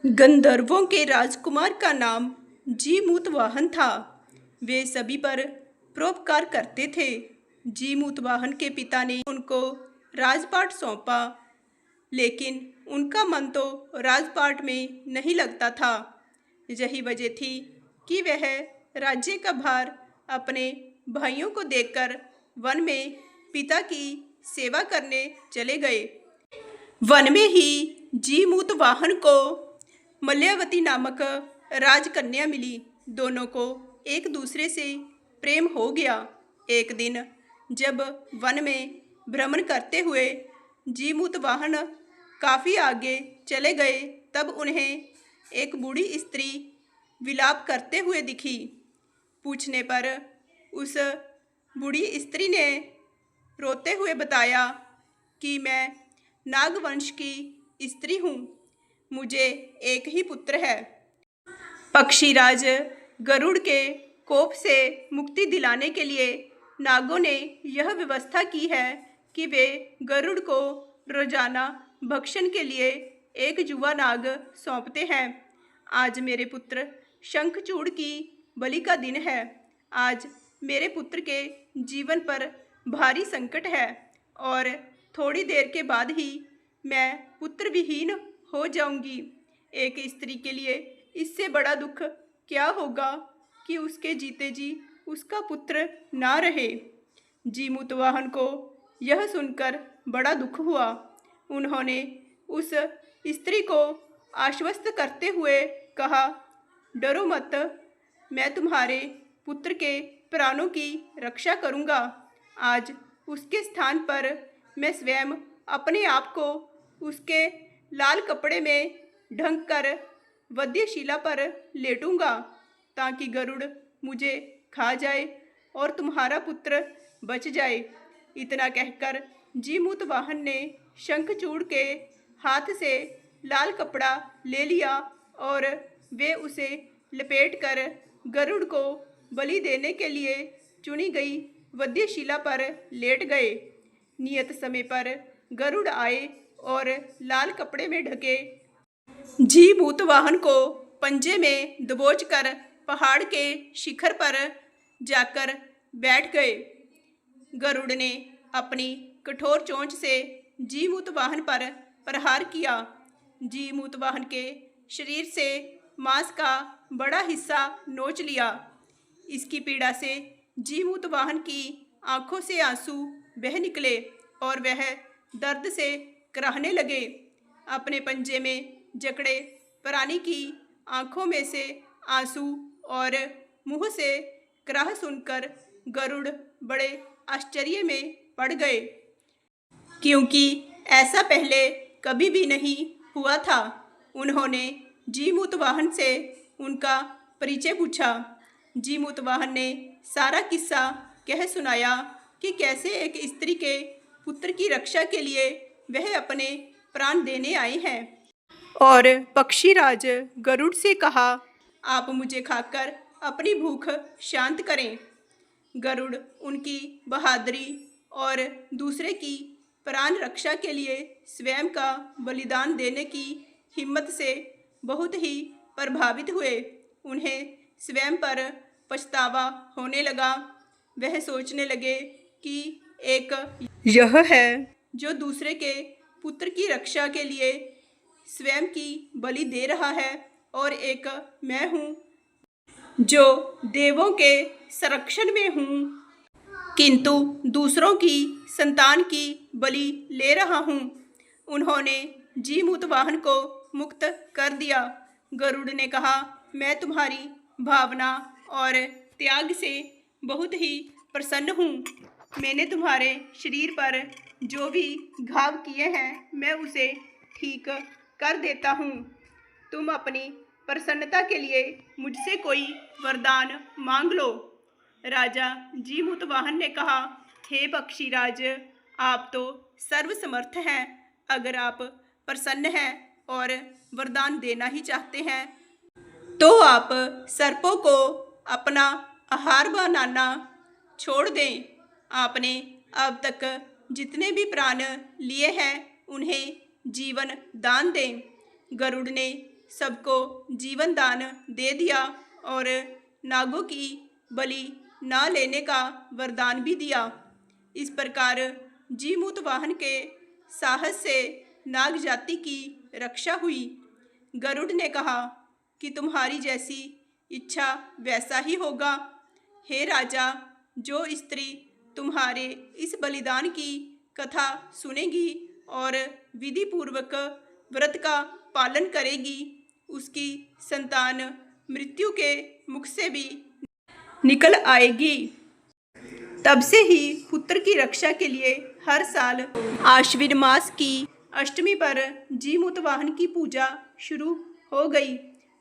गंधर्वों के राजकुमार का नाम जीमूतवाहन था। वे सभी पर परोपकार करते थे। जीमूतवाहन के पिता ने उनको राजपाट सौंपा, लेकिन उनका मन तो राजपाट में नहीं लगता था। यही वजह थी कि वह राज्य का भार अपने भाइयों को देकर वन में पिता की सेवा करने चले गए। वन में ही जीमूतवाहन को मल्यावती नामक राजकन्या मिली। दोनों को एक दूसरे से प्रेम हो गया। एक दिन जब वन में भ्रमण करते हुए जीमूतवाहन काफ़ी आगे चले गए, तब उन्हें एक बूढ़ी स्त्री विलाप करते हुए दिखी। पूछने पर उस बूढ़ी स्त्री ने रोते हुए बताया कि मैं नागवंश की स्त्री हूँ, मुझे एक ही पुत्र है। पक्षीराज गरुड़ के कोप से मुक्ति दिलाने के लिए नागों ने यह व्यवस्था की है कि वे गरुड़ को रोजाना भक्षण के लिए एक जुआ नाग सौंपते हैं। आज मेरे पुत्र शंखचूड़ की बलि का दिन है। आज मेरे पुत्र के जीवन पर भारी संकट है और थोड़ी देर के बाद ही मैं पुत्र विहीन हो जाऊंगी। एक स्त्री के लिए इससे बड़ा दुख क्या होगा कि उसके जीते जी उसका पुत्र ना रहे। जीमूतवाहन को यह सुनकर बड़ा दुख हुआ। उन्होंने उस स्त्री को आश्वस्त करते हुए कहा, डरो मत, मैं तुम्हारे पुत्र के प्राणों की रक्षा करूंगा। आज उसके स्थान पर मैं स्वयं अपने आप को उसके लाल कपड़े में ढंक कर वध्यशिला पर लेटूंगा, ताकि गरुड़ मुझे खा जाए और तुम्हारा पुत्र बच जाए। इतना कहकर जीमूतवाहन ने शंखचूड़ के हाथ से लाल कपड़ा ले लिया और वे उसे लपेटकर गरुड़ को बलि देने के लिए चुनी गई वध्यशिला पर लेट गए। नियत समय पर गरुड़ आए और लाल कपड़े में ढके जीमूतवाहन को पंजे में दबोचकर पहाड़ के शिखर पर जाकर बैठ गए। गरुड़ ने अपनी कठोर चोंच से जीमूतवाहन पर प्रहार किया। जीमूतवाहन के शरीर से मांस का बड़ा हिस्सा नोच लिया। इसकी पीड़ा से जीमूतवाहन की आंखों से आंसू बह निकले और वह दर्द से कराहने लगे। अपने पंजे में जकड़े प्राणी की आंखों में से आंसू और मुंह से कराह सुनकर गरुड़ बड़े आश्चर्य में पड़ गए, क्योंकि ऐसा पहले कभी भी नहीं हुआ था। उन्होंने जीमूतवाहन से उनका परिचय पूछा। जीमूतवाहन ने सारा किस्सा कह सुनाया कि कैसे एक स्त्री के पुत्र की रक्षा के लिए वह अपने प्राण देने आए हैं। और पक्षीराज गरुड़ से कहा, आप मुझे खाकर अपनी भूख शांत करें। गरुड़ उनकी बहादुरी और दूसरे की प्राण रक्षा के लिए स्वयं का बलिदान देने की हिम्मत से बहुत ही प्रभावित हुए। उन्हें स्वयं पर पछतावा होने लगा। वह सोचने लगे कि एक यह है जो दूसरे के पुत्र की रक्षा के लिए स्वयं की बलि दे रहा है, और एक मैं हूँ जो देवों के संरक्षण में हूँ, किंतु दूसरों की संतान की बलि ले रहा हूँ। उन्होंने जीमूतवाहन को मुक्त कर दिया। गरुड़ ने कहा, मैं तुम्हारी भावना और त्याग से बहुत ही प्रसन्न हूँ। मैंने तुम्हारे शरीर पर जो भी घाव किए हैं, मैं उसे ठीक कर देता हूँ। तुम अपनी प्रसन्नता के लिए मुझसे कोई वरदान मांग लो। राजा जीमूतवाहन ने कहा, हे पक्षीराज, आप तो सर्वसमर्थ हैं। अगर आप प्रसन्न हैं और वरदान देना ही चाहते हैं, तो आप सर्पों को अपना आहार बनाना छोड़ दें। आपने अब तक जितने भी प्राण लिए हैं, उन्हें जीवन दान दें। गरुड़ ने सबको जीवन दान दे दिया और नागों की बलि ना लेने का वरदान भी दिया। इस प्रकार जीमूतवाहन के साहस से नाग जाति की रक्षा हुई। गरुड़ ने कहा कि तुम्हारी जैसी इच्छा वैसा ही होगा। हे राजा, जो स्त्री तुम्हारे इस बलिदान की कथा सुनेगी और विधि पूर्वक व्रत का पालन करेगी, उसकी संतान मृत्यु के मुख से भी निकल आएगी। तब से ही पुत्र की रक्षा के लिए हर साल आश्विन मास की अष्टमी पर जीमूतवाहन की पूजा शुरू हो गई।